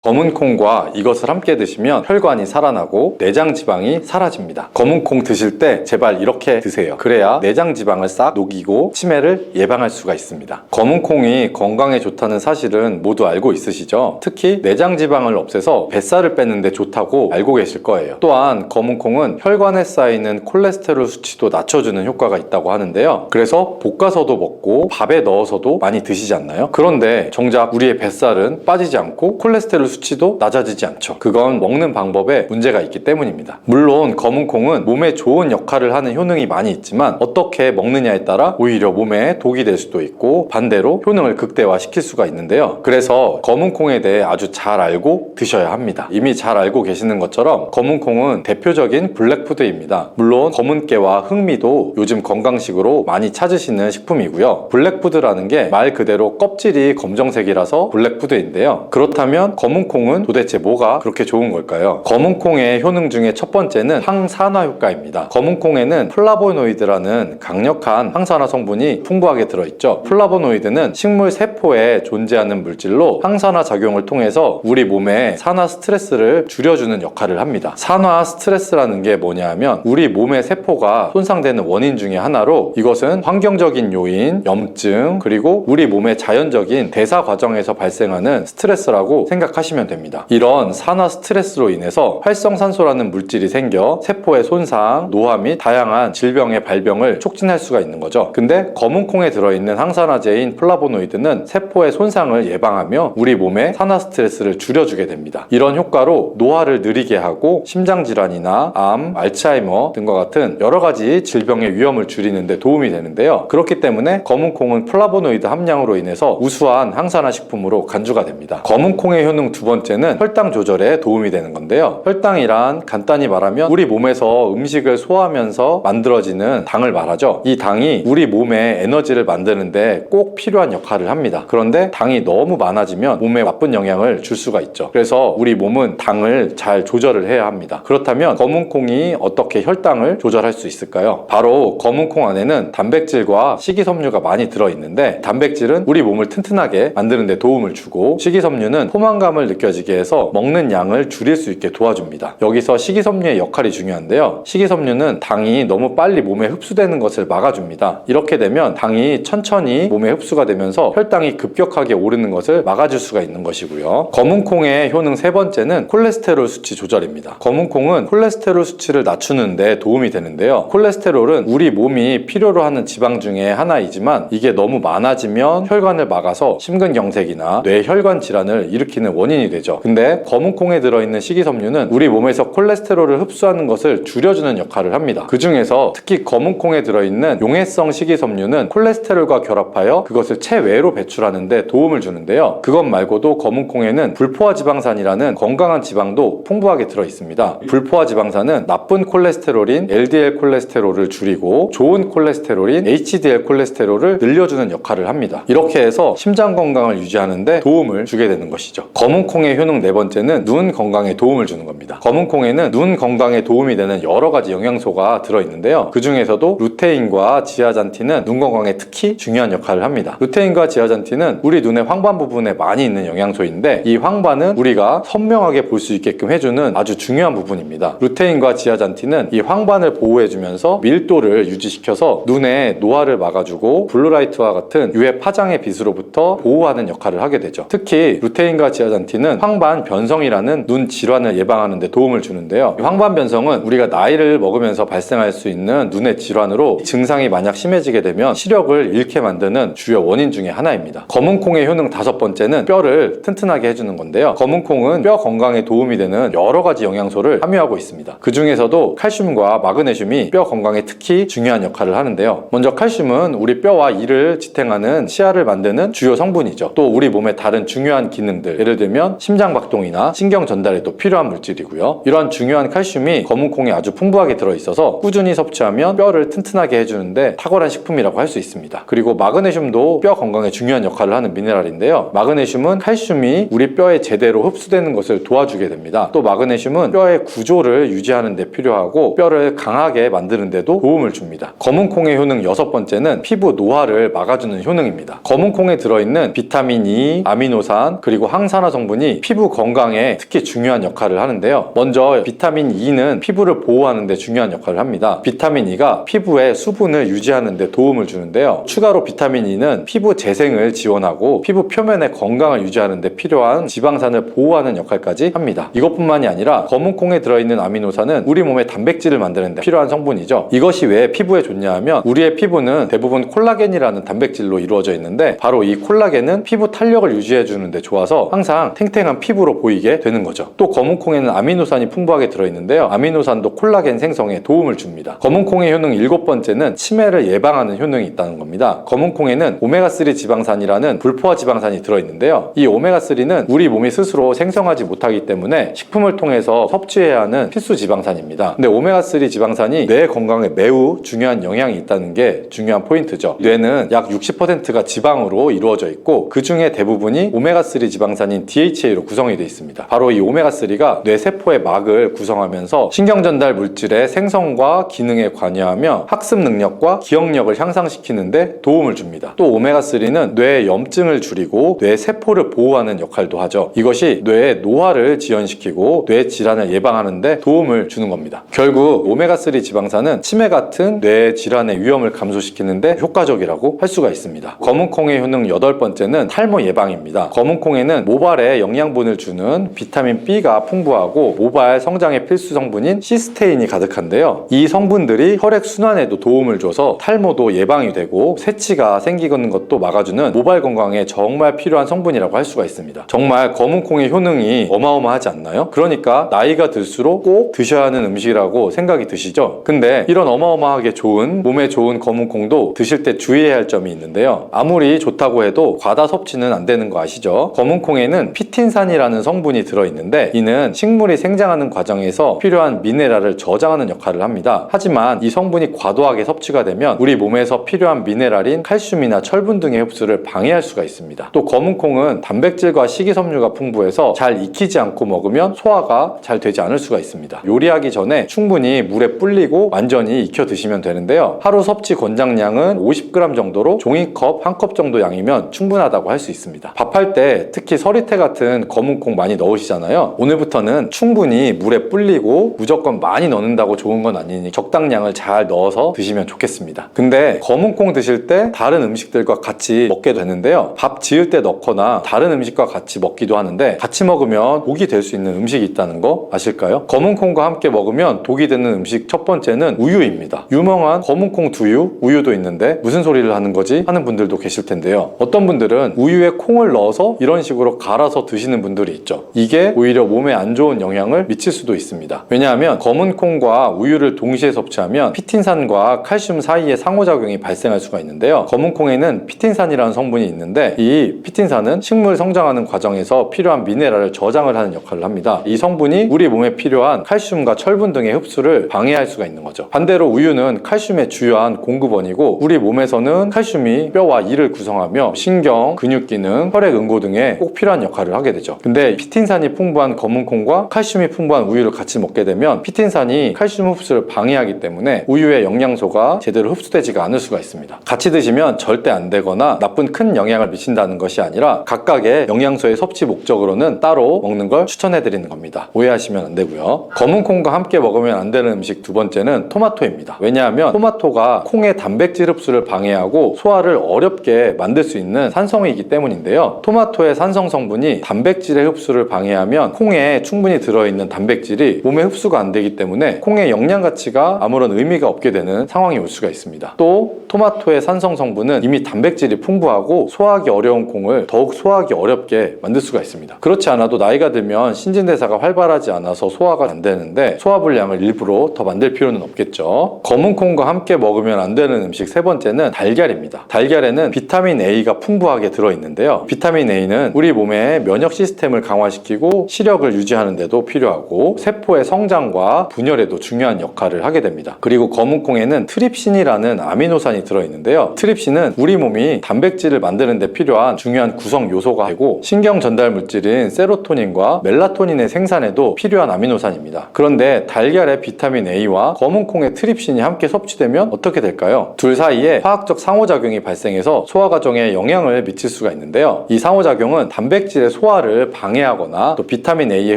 검은 콩과 이것을 함께 드시면 혈관이 살아나고 내장 지방이 사라집니다. 검은 콩 드실 때 제발 이렇게 드세요. 그래야 내장 지방을 싹 녹이고 치매를 예방할 수가 있습니다. 검은 콩이 건강에 좋다는 사실은 모두 알고 있으시죠? 특히 내장 지방을 없애서 뱃살을 빼는데 좋다고 알고 계실 거예요. 또한 검은 콩은 혈관에 쌓이는 콜레스테롤 수치도 낮춰주는 효과가 있다고 하는데요. 그래서 볶아서도 먹고 밥에 넣어서도 많이 드시지 않나요? 그런데 정작 우리의 뱃살은 빠지지 않고 콜레스테롤 수치도 낮아지지 않죠. 그건 먹는 방법에 문제가 있기 때문입니다. 물론 검은 콩은 몸에 좋은 역할을 하는 효능이 많이 있지만 어떻게 먹느냐에 따라 오히려 몸에 독이 될 수도 있고 반대로 효능을 극대화시킬 수가 있는데요. 그래서 검은 콩에 대해 아주 잘 알고 드셔야 합니다. 이미 잘 알고 계시는 것처럼 검은 콩은 대표적인 블랙푸드입니다. 물론 검은 깨와 흑미도 요즘 건강식으로 많이 찾으시는 식품이고요. 블랙푸드라는 게 말 그대로 껍질이 검정색이라서 블랙푸드인데요. 그렇다면 검은 콩은 도대체 뭐가 그렇게 좋은 걸까요? 검은 콩의 효능 중에 첫 번째는 항산화 효과입니다. 검은 콩에는 플라보노이드라는 강력한 항산화 성분이 풍부하게 들어있죠. 플라보노이드는 식물 세포에 존재하는 물질로 항산화 작용을 통해서 우리 몸의 산화 스트레스를 줄여주는 역할을 합니다. 산화 스트레스라는 게 뭐냐 하면 우리 몸의 세포가 손상되는 원인 중에 하나로 이것은 환경적인 요인, 염증, 그리고 우리 몸의 자연적인 대사 과정에서 발생하는 스트레스라고 생각하시면 됩니다. 이런 산화 스트레스로 인해서 활성산소라는 물질이 생겨 세포의 손상, 노화 및 다양한 질병의 발병을 촉진할 수가 있는 거죠. 근데 검은 콩에 들어있는 항산화제인 플라보노이드는 세포의 손상을 예방하며 우리 몸의 산화 스트레스를 줄여주게 됩니다. 이런 효과로 노화를 느리게 하고 심장질환이나 암, 알츠하이머 등과 같은 여러 가지 질병의 위험을 줄이는 데 도움이 되는데요. 그렇기 때문에 검은 콩은 플라보노이드 함량으로 인해서 우수한 항산화 식품으로 간주가 됩니다. 검은 콩의 효능 두 번째는 혈당 조절에 도움이 되는 건데요. 혈당이란 간단히 말하면 우리 몸에서 음식을 소화하면서 만들어지는 당을 말하죠. 이 당이 우리 몸에 에너지를 만드는데 꼭 필요한 역할을 합니다. 그런데 당이 너무 많아지면 몸에 나쁜 영향을 줄 수가 있죠. 그래서 우리 몸은 당을 잘 조절을 해야 합니다. 그렇다면 검은 콩이 어떻게 혈당을 조절할 수 있을까요? 바로 검은 콩 안에는 단백질과 식이섬유가 많이 들어있는데 단백질은 우리 몸을 튼튼하게 만드는 데 도움을 주고 식이섬유는 포만감을 느껴지게 해서 먹는 양을 줄일 수 있게 도와줍니다. 여기서 식이섬유의 역할이 중요한데요. 식이섬유는 당이 너무 빨리 몸에 흡수되는 것을 막아줍니다. 이렇게 되면 당이 천천히 몸에 흡수가 되면서 혈당이 급격하게 오르는 것을 막아줄 수가 있는 것이고요. 검은 콩의 효능 세 번째는 콜레스테롤 수치 조절입니다. 검은 콩은 콜레스테롤 수치를 낮추는 데 도움이 되는데요. 콜레스테롤은 우리 몸이 필요로 하는 지방 중에 하나이지만 이게 너무 많아지면 혈관을 막아서 심근경색이나 뇌혈관 질환을 일으키는 원인이 되죠. 근데 검은 콩에 들어있는 식이섬유는 우리 몸에서 콜레스테롤을 흡수하는 것을 줄여주는 역할을 합니다. 그 중에서 특히 검은 콩에 들어있는 용해성 식이섬유는 콜레스테롤과 결합하여 그것을 체외로 배출하는 데 도움을 주는데요. 그것 말고도 검은 콩에는 불포화 지방산이라는 건강한 지방도 풍부하게 들어있습니다. 불포화 지방산은 나쁜 콜레스테롤인 LDL 콜레스테롤을 줄이고 좋은 콜레스테롤인 HDL 콜레스테롤을 늘려주는 역할을 합니다. 이렇게 해서 심장 건강을 유지하는 데 도움을 주게 되는 것이죠. 검은 콩의 효능 네 번째는 눈 건강에 도움을 주는 겁니다. 검은 콩에는 눈 건강에 도움이 되는 여러 가지 영양소가 들어있는데요. 그 중에서도 루테인과 지아잔틴은 눈 건강에 특히 중요한 역할을 합니다. 루테인과 지아잔틴은 우리 눈의 황반 부분에 많이 있는 영양소인데 이 황반은 우리가 선명하게 볼 수 있게끔 해주는 아주 중요한 부분입니다. 루테인과 지아잔틴은 이 황반을 보호해주면서 밀도를 유지시켜서 눈의 노화를 막아주고 블루라이트와 같은 UV 파장의 빛으로부터 보호하는 역할을 하게 되죠. 특히 루테인과 지아잔틴은 황반 변성이라는 눈 질환을 예방하는 데 도움을 주는데요. 황반 변성은 우리가 나이를 먹으면서 발생할 수 있는 눈의 질환으로 증상이 만약 심해지게 되면 시력을 잃게 만드는 주요 원인 중에 하나입니다. 검은 콩의 효능 다섯 번째는 뼈를 튼튼하게 해주는 건데요. 검은 콩은 뼈 건강에 도움이 되는 여러 가지 영양소를 함유하고 있습니다. 그 중에서도 칼슘과 마그네슘이 뼈 건강에 특히 중요한 역할을 하는데요. 먼저 칼슘은 우리 뼈와 이를 지탱하는 치아를 만드는 주요 성분이죠. 또 우리 몸의 다른 중요한 기능들, 예를 들면 심장박동이나 신경 전달에도 필요한 물질이고요. 이러한 중요한 칼슘이 검은 콩에 아주 풍부하게 들어있어서 꾸준히 섭취하면 뼈를 튼튼하게 해주는데 탁월한 식품이라고 할 수 있습니다. 그리고 마그네슘도 뼈 건강에 중요한 역할을 하는 미네랄인데요. 마그네슘은 칼슘이 우리 뼈에 제대로 흡수되는 것을 도와주게 됩니다. 또 마그네슘은 뼈의 구조를 유지하는 데 필요하고 뼈를 강하게 만드는 데도 도움을 줍니다. 검은 콩의 효능 여섯 번째는 피부 노화를 막아주는 효능입니다. 검은 콩에 들어있는 비타민 E, 아미노산, 그리고 항산화 성분 성분이 피부 건강에 특히 중요한 역할을 하는데요. 먼저 비타민 E는 피부를 보호하는 데 중요한 역할을 합니다. 비타민 E가 피부에 수분을 유지하는 데 도움을 주는데요. 추가로 비타민 E는 피부 재생을 지원하고 피부 표면의 건강을 유지하는 데 필요한 지방산을 보호하는 역할까지 합니다. 이것뿐만이 아니라 검은콩에 들어있는 아미노산은 우리 몸의 단백질을 만드는 데 필요한 성분이죠. 이것이 왜 피부에 좋냐 하면 우리의 피부는 대부분 콜라겐이라는 단백질로 이루어져 있는데 바로 이 콜라겐은 피부 탄력을 유지해 주는데 좋아서 항상 탱탱한 피부로 보이게 되는 거죠. 또 검은콩에는 아미노산이 풍부하게 들어있는데요. 아미노산도 콜라겐 생성에 도움을 줍니다. 검은콩의 효능 7번째는 치매를 예방하는 효능이 있다는 겁니다. 검은콩에는 오메가3 지방산이라는 불포화 지방산이 들어있는데요. 이 오메가3는 우리 몸이 스스로 생성하지 못하기 때문에 식품을 통해서 섭취해야 하는 필수 지방산입니다. 근데 오메가3 지방산이 뇌 건강에 매우 중요한 영향이 있다는 게 중요한 포인트죠. 뇌는 약 60%가 지방으로 이루어져 있고 그 중에 대부분이 오메가3 지방산인 DHA로 구성이 되어 있습니다. 바로 이 오메가3가 뇌 세포의 막을 구성하면서 신경전달 물질의 생성과 기능에 관여하며 학습 능력과 기억력을 향상시키는 데 도움을 줍니다. 또 오메가3는 뇌의 염증을 줄이고 뇌 세포를 보호하는 역할도 하죠. 이것이 뇌의 노화를 지연시키고 뇌 질환을 예방하는 데 도움을 주는 겁니다. 결국 오메가3 지방산은 치매 같은 뇌 질환의 위험을 감소시키는 데 효과적이라고 할 수가 있습니다. 검은콩의 효능 8번째는 탈모 예방입니다. 검은콩에는 모발에 영양분을 주는 비타민 B가 풍부하고 모발 성장의 필수 성분인 시스테인이 가득한데요. 이 성분들이 혈액 순환에도 도움을 줘서 탈모도 예방이 되고 새치가 생기는 것도 막아주는 모발 건강에 정말 필요한 성분이라고 할 수가 있습니다. 정말 검은콩의 효능이 어마어마하지 않나요? 그러니까 나이가 들수록 꼭 드셔야 하는 음식이라고 생각이 드시죠? 근데 이런 어마어마하게 좋은 몸에 좋은 검은콩도 드실 때 주의해야 할 점이 있는데요. 아무리 좋다고 해도 과다 섭취는 안 되는 거 아시죠? 검은콩에는 피틴산이라는 성분이 들어있는데 이는 식물이 생장하는 과정에서 필요한 미네랄을 저장하는 역할을 합니다. 하지만 이 성분이 과도하게 섭취가 되면 우리 몸에서 필요한 미네랄인 칼슘이나 철분 등의 흡수를 방해할 수가 있습니다. 또 검은콩은 단백질과 식이섬유가 풍부해서 잘 익히지 않고 먹으면 소화가 잘 되지 않을 수가 있습니다. 요리하기 전에 충분히 물에 불리고 완전히 익혀 드시면 되는데요. 하루 섭취 권장량은 50g 정도로 종이컵 1컵 정도 양이면 충분하다고 할 수 있습니다. 밥할 때 특히 서리태 같은 검은콩 많이 넣으시잖아요. 오늘부터는 충분히 물에 불리고 무조건 많이 넣는다고 좋은 건 아니니 적당량을 잘 넣어서 드시면 좋겠습니다. 근데 검은콩 드실 때 다른 음식들과 같이 먹게 되는데요. 밥 지을 때 넣거나 다른 음식과 같이 먹기도 하는데 같이 먹으면 독이 될 수 있는 음식이 있다는 거 아실까요? 검은콩과 함께 먹으면 독이 되는 음식 첫 번째는 우유입니다. 유명한 검은콩 두유, 우유도 있는데 무슨 소리를 하는 거지? 하는 분들도 계실 텐데요. 어떤 분들은 우유에 콩을 넣어서 이런 식으로 갈아서 드시는 분들이 있죠. 이게 오히려 몸에 안 좋은 영향을 미칠 수도 있습니다. 왜냐하면 검은콩과 우유를 동시에 섭취하면 피틴산과 칼슘 사이에 상호작용이 발생할 수가 있는데요. 검은콩에는 피틴산이라는 성분이 있는데 이 피틴산은 식물 성장하는 과정에서 필요한 미네랄을 저장을 하는 역할을 합니다. 이 성분이 우리 몸에 필요한 칼슘과 철분 등의 흡수를 방해할 수가 있는 거죠. 반대로 우유는 칼슘의 주요한 공급원이고 우리 몸에서는 칼슘이 뼈와 이를 구성하며 신경, 근육 기능, 혈액 응고 등에 꼭 필요한 역할을 하게 되죠. 근데 피틴산이 풍부한 검은콩과 칼슘이 풍부한 우유를 같이 먹게 되면 피틴산이 칼슘 흡수를 방해하기 때문에 우유의 영양소가 제대로 흡수되지가 않을 수가 있습니다. 같이 드시면 절대 안 되거나 나쁜 큰 영향을 미친다는 것이 아니라 각각의 영양소의 섭취 목적으로는 따로 먹는 걸 추천해 드리는 겁니다. 오해하시면 안 되고요. 검은콩과 함께 먹으면 안 되는 음식 두 번째는 토마토입니다. 왜냐하면 토마토가 콩의 단백질 흡수를 방해하고 소화를 어렵게 만들 수 있는 산성이기 때문인데요. 토마토의 산성 성분이 단백질의 흡수를 방해하면 콩에 충분히 들어있는 단백질이 몸에 흡수가 안 되기 때문에 콩의 영양 가치가 아무런 의미가 없게 되는 상황이 올 수가 있습니다. 또 토마토의 산성 성분은 이미 단백질이 풍부하고 소화하기 어려운 콩을 더욱 소화하기 어렵게 만들 수가 있습니다. 그렇지 않아도 나이가 들면 신진대사가 활발하지 않아서 소화가 안 되는데 소화불량을 일부러 더 만들 필요는 없겠죠. 검은콩과 함께 먹으면 안 되는 음식 세 번째는 달걀입니다. 달걀에는 비타민 A가 풍부하게 들어있는데요. 비타민 A는 우리 몸의 면역 시스템을 강화시키고 시력을 유지하는 데도 필요하고 세포의 성장과 분열에도 중요한 역할을 하게 됩니다. 그리고 검은콩에는 트립신이라는 아미노산이 들어있는데요. 트립신은 우리 몸이 단백질을 만드는 데 필요한 중요한 구성 요소가 되고 신경 전달 물질인 세로토닌과 멜라토닌의 생산에도 필요한 아미노산입니다. 그런데 달걀의 비타민 A와 검은콩의 트립신이 함께 섭취되면 어떻게 될까요? 둘 사이에 화학적 상호작용이 발생해서 소화 과정에 영향을 미칠 수가 있는데요. 이 상호작용은 단백질의 소화를 방해하거나 또 비타민 A의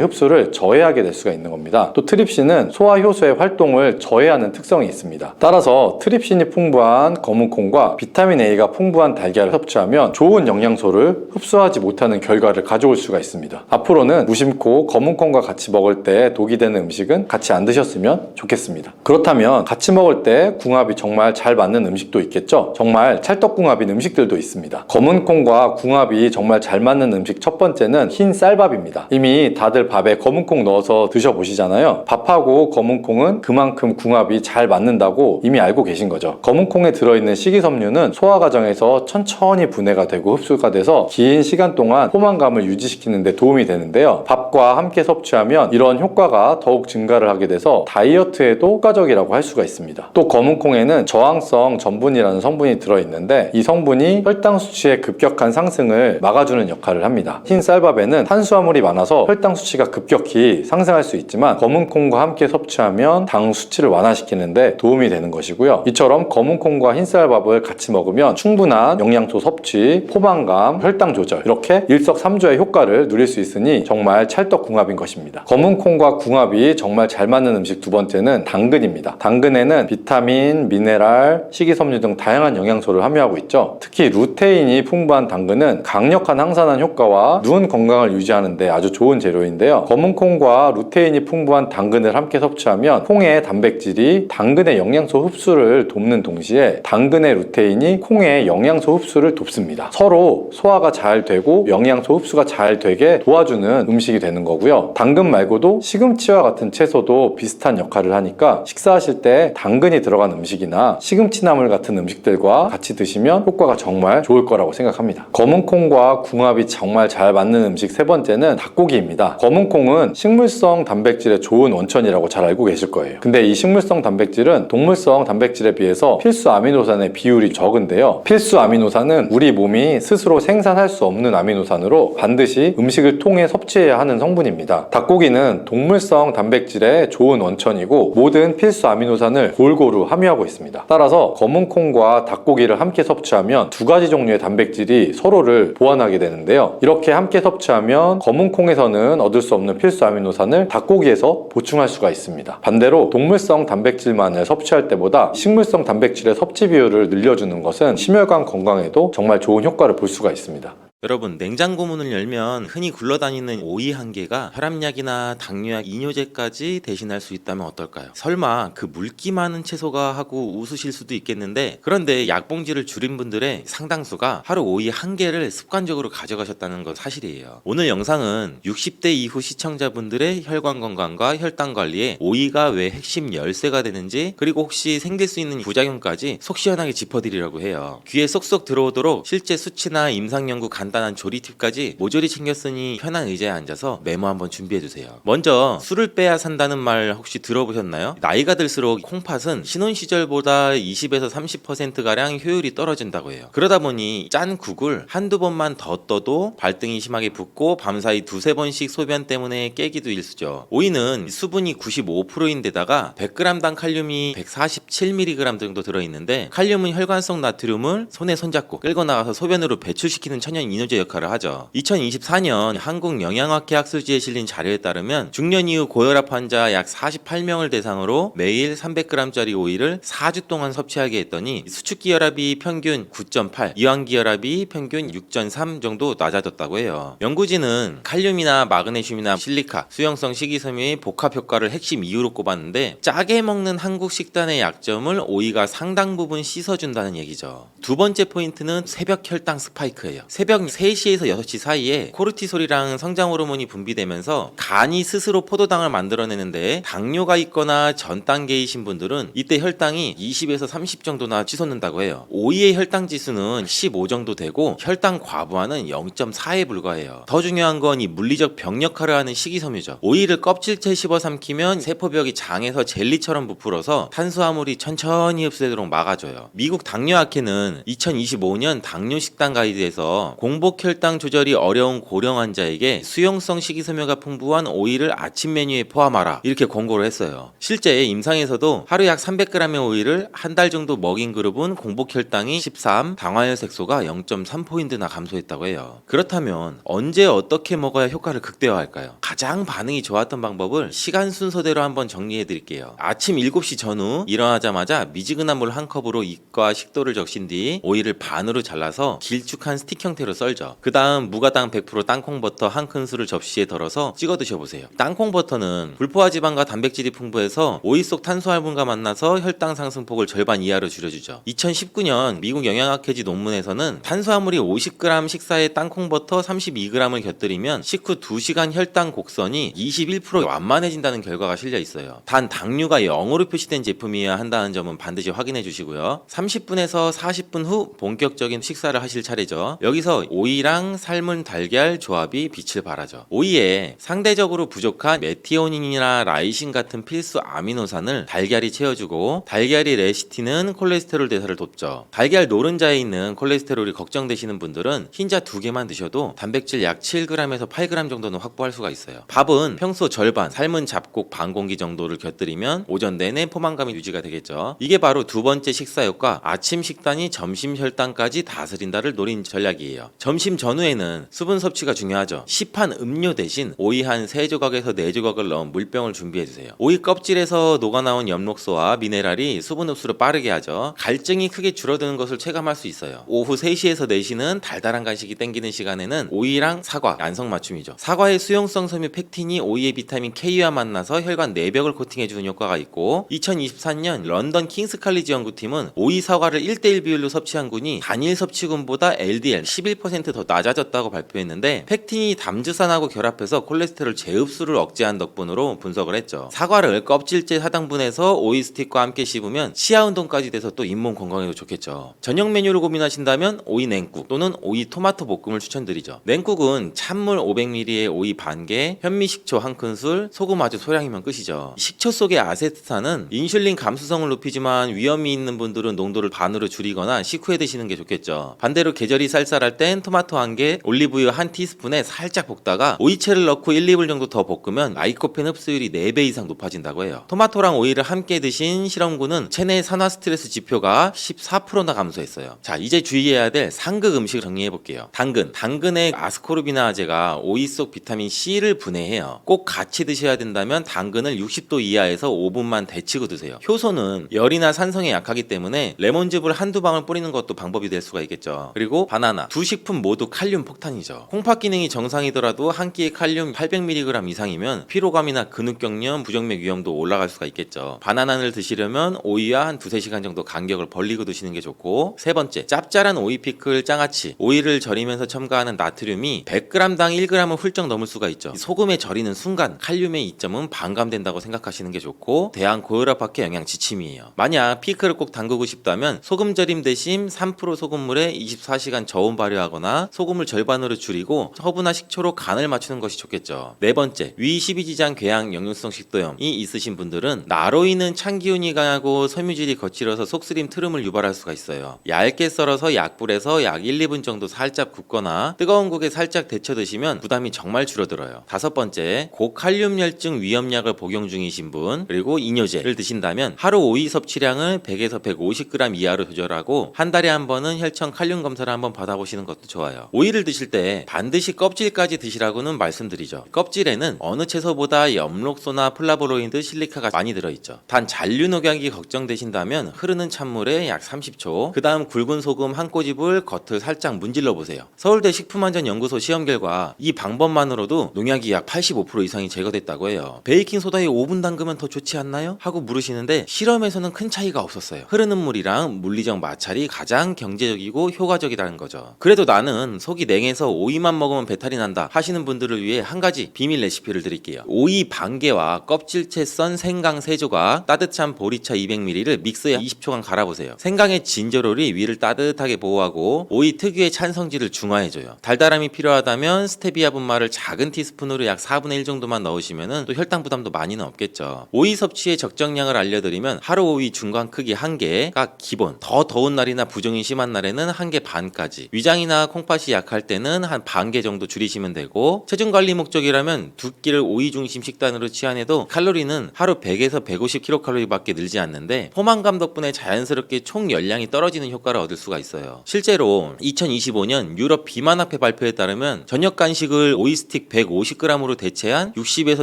흡수를 저해하게 될 수가 있는 겁니다. 또 트립신은 소화 효소의 활동을 저해하는 특성이 있습니다. 따라서 트립신이 풍부한 검은콩과 비타민 A가 풍부한 달걀을 섭취하면 좋은 영양소를 흡수하지 못하는 결과를 가져올 수가 있습니다. 앞으로는 무심코 검은콩과 같이 먹을 때 독이 되는 음식은 같이 안 드셨으면 좋겠습니다. 그렇다면 같이 먹을 때 궁합이 정말 잘 맞는 음식도 있겠죠? 정말 찰떡궁합인 음식들도 있습니다. 검은콩과 궁합이 정말 잘 맞는 음식 첫 번째는 흰 쌀밥입니다. 이미 다들 밥에 검은콩 넣어서 드셔보시잖아요. 밥하고 검은콩은 그만큼 궁합이 잘 맞는다고 이미 알고 계신 거죠. 검은콩에 들어있는 식이섬유는 소화 과정에서 천천히 분해가 되고 흡수가 돼서 긴 시간 동안 포만감을 유지시키는 데 도움이 되는데요. 밥과 함께 섭취하면 이런 효과가 더욱 증가를 하게 돼서 다이어트에도 효과적이라고 할 수가 있습니다. 또 검은콩에는 저항성 전분이라는 성분이 들어있는데 이 성분이 혈당 수치의 급격한 상승을 막아주는 역할을 합니다. 흰 쌀밥에는 탄수화물이 많아서 혈당 수치가 급격히 상승할 수 있지만 검은콩과 함께 섭취하면 당 수치를 완화시키는데 도움이 되는 것이고요. 이처럼 검은콩과 흰 쌀밥을 같이 먹으면 충분한 영양소 섭취, 포만감, 혈당 조절 이렇게 일석삼조의 효과를 누릴 수 있으니 정말 찰떡궁합인 것입니다. 검은콩과 궁합이 정말 잘 맞는 음식 두 번째는 당근입니다. 당근에는 비타민, 미네랄, 식이섬유 등 다양한 영양소를 함유하고 있죠. 특히 루테인이 풍부한 당근은 강력한 항산화 효과와 눈 건강을 유지하는 데 아주 좋은 재료인데요. 검은콩과 루테인이 풍부한 당근을 함께 섭취하면 콩의 단백질이 당근의 영양소 흡수를 돕는 동시에 당근의 루테인이 콩의 영양소 흡수를 돕습니다. 서로 소화가 잘 되고 영양소 흡수가 잘 되게 도와주는 음식이 되는 거고요. 당근 말고도 시금치와 같은 채소도 비슷한 역할을 하니까 식사하실 때 당근이 들어간 음식이나 시금치나물 같은 음식들과 같이 드시면 효과가 정말 좋을 거라고 생각합니다. 검은콩과 궁합이 정말 잘 맞는 음식 세 번째는 닭고기입니다. 검은콩은 식물성 단백질의 좋은 원천이라고 잘 알고 계실 거예요. 근데 이 식물성 단백질은 동물성 단백질에 비해서 필수 아미노산의 비율이 적은데요. 필수 아미노산은 우리 몸이 스스로 생산할 수 없는 아미노산으로 반드시 음식을 통해 섭취해야 하는 성분입니다. 닭고기는 동물성 단백질의 좋은 원천이고 모든 필수 아미노산을 골고루 함유하고 있습니다. 따라서 검은콩과 닭고기를 함께 섭취하면 두 가지 종류의 단백질이 서로를 보완하게 되는데요. 이렇게 함께 섭취하면 검은콩에서는 얻을 수 없는 필수 아미노산을 닭고기에서 보충할 수가 있습니다. 반대로 동물성 단백질만을 섭취할 때보다 식물성 단백질의 섭취 비율을 늘려주는 것은 심혈관 건강에도 정말 좋은 효과를 볼 수가 있습니다. 여러분, 냉장고 문을 열면 흔히 굴러다니는 오이 한 개가 혈압약이나 당뇨약, 이뇨제까지 대신할 수 있다면 어떨까요? 설마 그 물기 많은 채소가 하고 웃으실 수도 있겠는데, 그런데 약봉지를 줄인 분들의 상당수가 하루 오이 한 개를 습관적으로 가져가셨다는 건 사실이에요. 오늘 영상은 60대 이후 시청자분들의 혈관 건강과 혈당 관리에 오이가 왜 핵심 열쇠가 되는지, 그리고 혹시 생길 수 있는 부작용까지 속 시원하게 짚어드리려고 해요. 귀에 쏙쏙 들어오도록 실제 수치나 임상 연구 간단한 조리 팁까지 모조리 챙겼으니 편한 의자에 앉아서 메모 한번 준비해주세요. 먼저 술을 빼야 산다는 말 혹시 들어보셨나요? 나이가 들수록 콩팥은 신혼 시절보다 20에서 30%가량 효율이 떨어진다고 해요. 그러다 보니 짠 국을 한두 번만 더 떠도 발등이 심하게 붓고 밤사이 두세 번씩 소변 때문에 깨기도 일쑤죠. 오이는 수분이 95%인데다가 100g당 칼륨이 147mg 정도 들어있는데, 칼륨은 혈관성 나트륨을 손에 손잡고 끌고 나가서 소변으로 배출시키는 천연 이뇨제 역할을 하죠. 2024년 한국영양학회 학술지에 실린 자료에 따르면 중년 이후 고혈압 환자 약 48명을 대상으로 매일 300g짜리 오이를 4주 동안 섭취하게 했더니 수축기 혈압이 평균 9.8, 이완기 혈압이 평균 6.3 정도 낮아졌다고 해요. 연구진은 칼륨이나 마그네슘이나 실리카, 수용성 식이섬유의 복합 효과를 핵심 이유로 꼽았는데, 짜게 먹는 한국 식단의 약점을 오이가 상당 부분 씻어준다는 얘기죠. 두 번째 포인트는 새벽 혈당 스파이크예요. 새벽 3시에서 6시 사이에 코르티솔이랑 성장 호르몬이 분비되면서 간이 스스로 포도당을 만들어내는데, 당뇨가 있거나 전 단계이신 분들은 이때 혈당이 20에서 30 정도나 치솟는다고 해요. 오이의 혈당 지수는 15 정도 되고 혈당 과부하는 0.4에 불과해요. 더 중요한 건 이 물리적 병 역할을 하는 식이섬유죠. 오이를 껍질째 씹어 삼키면 세포벽이 장에서 젤리처럼 부풀어서 탄수화물이 천천히 흡수되도록 막아줘요. 미국 당뇨학회는 2025년 당뇨 식단 가이드에서 공복 혈당 조절이 어려운 고령 환자에게 수용성 식이섬유가 풍부한 오이를 아침 메뉴에 포함하라 이렇게 권고를 했어요. 실제 임상에서도 하루 약 300g의 오이를 한 달 정도 먹인 그룹은 공복 혈당이 13, 당화혈 색소가 0.3포인트나 감소했다고 해요. 그렇다면 언제 어떻게 먹어야 효과를 극대화할까요? 가장 반응이 좋았던 방법을 시간 순서대로 한번 정리해 드릴게요. 아침 7시 전후 일어나자마자 미지근한 물 한 컵으로 입과 식도를 적신 뒤 오이를 반으로 잘라서 길쭉한 스틱 형태로 썰죠. 그 다음 무가당 100% 땅콩버터 한 큰술을 접시에 덜어서 찍어 드셔보세요. 땅콩버터는 불포화 지방과 단백질이 풍부해서 오이 속 탄수화물과 만나서 혈당 상승폭을 절반 이하로 줄여주죠. 2019년 미국 영양학회지 논문에서는 탄수화물이 50g 식사에 땅콩버터 32g을 곁들이면 식후 2시간 혈당 곡선이 21% 완만해진다는 결과가 실려 있어요. 단 당류가 0으로 표시된 제품이어야 한다는 점은 반드시 확인해 주시고요. 30분에서 40분 후 본격적인 식사를 하실 차례죠. 여기서 오이랑 삶은 달걀 조합이 빛을 발하죠. 오이에 상대적으로 부족한 메티오닌이나 라이신 같은 필수 아미노산을 달걀이 채워주고, 달걀이 레시틴은 콜레스테롤 대사를 돕죠. 달걀 노른자에 있는 콜레스테롤이 걱정되시는 분들은 흰자 2개만 드셔도 단백질 약 7g에서 8g 정도는 확보할 수가 있어요. 밥은 평소 절반, 삶은 잡곡 반 공기 정도를 곁들이면 오전 내내 포만감이 유지가 되겠죠. 이게 바로 두 번째 식사효과, 아침 식단이 점심 혈당까지 다스린다를 노린 전략이에요. 점심 전후에는 수분 섭취가 중요하죠. 시판 음료 대신 오이 한 3조각에서 4조각을 넣은 물병을 준비해주세요. 오이 껍질에서 녹아나온 엽록소와 미네랄이 수분 흡수를 빠르게 하죠. 갈증이 크게 줄어드는 것을 체감할 수 있어요. 오후 3시에서 4시는 달달한 간식이 땡기는 시간에는 오이랑 사과, 안성맞춤이죠. 사과의 수용성 섬유 팩틴이 오이의 비타민 K와 만나서 혈관 내벽을 코팅해주는 효과가 있고, 2024년 런던 킹스 칼리지 연구팀은 오이 사과를 1:1 비율로 섭취한 군이 단일 섭취군보다 LDL 11% 더 낮아졌다고 발표했는데, 팩틴이 담즙산하고 결합해서 콜레스테롤 재흡수를 억제한 덕분으로 분석을 했죠. 사과를 껍질째 하당분해서 오이 스틱과 함께 씹으면 치아 운동까지 돼서 또 잇몸 건강에도 좋겠죠. 저녁 메뉴를 고민하신다면 오이 냉국 또는 오이 토마토 볶음을 추천드리죠. 냉국은 찬물 500ml에 오이 반개, 현미식초 한 큰술, 소금 아주 소량이면 끝이죠. 식초 속의 아세트산은 인슐린 감수성을 높이지만 위험이 있는 분들은 농도를 반으로 줄이거나 식후에 드시는 게 좋겠죠. 반대로 계절이 쌀쌀할 땐 토마토 한 개, 올리브유 한 티스푼에 살짝 볶다가 오이채를 넣고 1, 2분 정도 더 볶으면 라이코펜 흡수율이 4배 이상 높아진다고 해요. 토마토랑 오이를 함께 드신 실험군은 체내 산화 스트레스 지표가 14%나 감소했어요. 자, 이제 주의해야 될 상극 음식을 정리해 볼게요. 당근의 아스코르비나아제가 오이 속 비타민 C를 분해해요. 꼭 같이 드셔야 된다면 당근을 60도 이하에서 5분만 데치고 드세요. 효소는 열이나 산성에 약하기 때문에 레몬즙을 한두 방울 뿌리는 것도 방법이 될 수가 있겠죠. 그리고 바나나, 두 식품 모두 칼륨 폭탄이죠. 콩팥 기능이 정상이더라도 한 끼에 칼륨 800mg 이상이면 피로감이나 근육경련, 부정맥 위험도 올라갈 수가 있겠죠. 바나나를 드시려면 오이와 한 2-3시간 정도 간격을 벌리고 드시는 게 좋고, 세 번째, 짭짤한 오이 피클 장아찌. 오이를 절이면서 첨가하는 나트륨이 100g당 1g을 훌쩍 넘을 수가 있죠. 소금에 절이는 순간 칼륨의 이점은 반감된다고 생각하시는 게 좋고, 대한고혈압학회 영양 지침이에요. 만약 피클을 꼭 담그고 싶다면 소금 절임 대신 3% 소금물에 24시간 저온 발효하거나 소금을 절반으로 줄이고 허브나 식초로 간을 맞추는 것이 좋겠죠. 네 번째, 위 12지장 궤양 역류성 식도염이 있으신 분들은 나로이는 찬기운이 강하고 섬유질이 거칠어서 속쓰림 트름을 유발할 수가 있어요. 얇게 썰어서 약불에서 약 1, 2분 정도 살짝 굽거나 뜨거운 국에 살짝 데쳐 드시면 부담이 정말 줄어들어요. 다섯 번째, 고칼륨혈증 위험약을 복용 중이신 분, 그리고 이뇨제를 드신다면 하루 오이 섭취량을 100에서 150g 이하로 조절하고 한 달에 한 번은 혈청 칼륨 검사를 한번 받아보시는 것도 좋아요. 오이를 드실 때 반드시 껍질까지 드시라고는 말씀드리죠. 껍질에는 어느 채소보다 엽록소나 플라보로이드, 실리카가 많이 들어있죠. 단 잔류 녹약이 걱정되신다면 흐르는 찬물에 약 30초, 그 다음 굵은 소금 한 꼬집을 겉을 살짝 문질러 보세요. 서울대 식품안전연구소 시험 결과 이 방법만으로도 농약이 약 85% 이상이 제거됐다고 해요. 베이킹소다에 5분 담그면 더 좋지 않나요? 하고 물으시는데 실험에서는 큰 차이가 없었어요. 흐르는 물이랑 물리적 마찰이 가장 경제적이고 효과적이라는 거죠. 그래도 나는 속이 냉해서 오이만 먹으면 배탈이 난다 하시는 분들을 위해 한 가지 비밀 레시피를 드릴게요. 오이 반개와 껍질째 썬 생강 3조각, 따뜻한 보리차 200ml를 믹서에 20초간 갈아보세요. 생강의 진저롤이 위를 따뜻하게 보호하고 오이 특유의 찬성질을 중화해줘요. 달달함이 필요하다면 스테비아 분말을 작은 티스푼으로 약 4분의 1 정도만 넣으시면 또 혈당 부담도 많이는 없겠죠. 오이 섭취의 적정량을 알려드리면 하루 오이 중간 크기 1개가 기본, 더 더운 날이나 부종이 심한 날에는 1개 반까지, 위장이나 콩팥이나 콩팥이 약할 때는 한 반 개 정도 줄이시면 되고, 체중 관리 목적이라면 두 끼를 오이 중심 식단으로 취한해도 칼로리는 하루 100에서 150kcal 밖에 늘지 않는데, 포만감 덕분에 자연스럽게 총 열량이 떨어지는 효과를 얻을 수가 있어요. 실제로 2025년 유럽 비만학회 발표에 따르면 저녁 간식을 오이 스틱 150g으로 대체한 60에서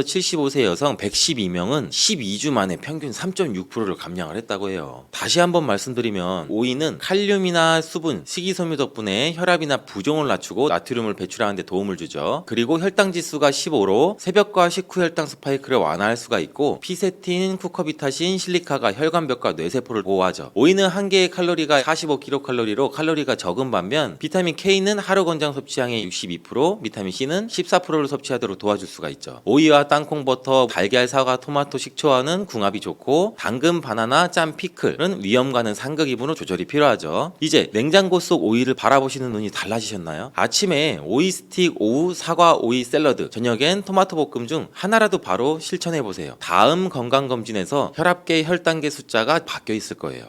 75세 여성 112명은 12주 만에 평균 3.6%를 감량을 했다고 해요. 다시 한번 말씀드리면 오이는 칼륨이나 수분, 식이섬유 덕분에 혈압이나 부종을 낮추고 나트륨을 배출하는 데 도움을 주죠. 그리고 혈당 지수가 15로 새벽과 식후 혈당 스파이크를 완화할 수가 있고, 피세틴, 쿠커비타신, 실리카가 혈관벽과 뇌세포를 보호하죠. 오이는 한 개의 칼로리가 45kcal로 칼로리가 적은 반면, 비타민 K는 하루 권장 섭취량의 62%, 비타민 C는 14%를 섭취하도록 도와줄 수가 있죠. 오이와 땅콩 버터, 달걀, 사과, 토마토, 식초와는 궁합이 좋고, 당근, 바나나, 짠, 피클은 위험과는 상극이므로 조절이 필요하죠. 이제 냉장고 속 오이를 바라보시는 눈이 달라지셨나요? 아침에 오이 스틱, 오후 사과 오이 샐러드, 저녁엔 토마토 볶음 중 하나라도 바로 실천해보세요. 다음 건강검진에서 혈압계, 혈당계 숫자가 바뀌어 있을 거예요.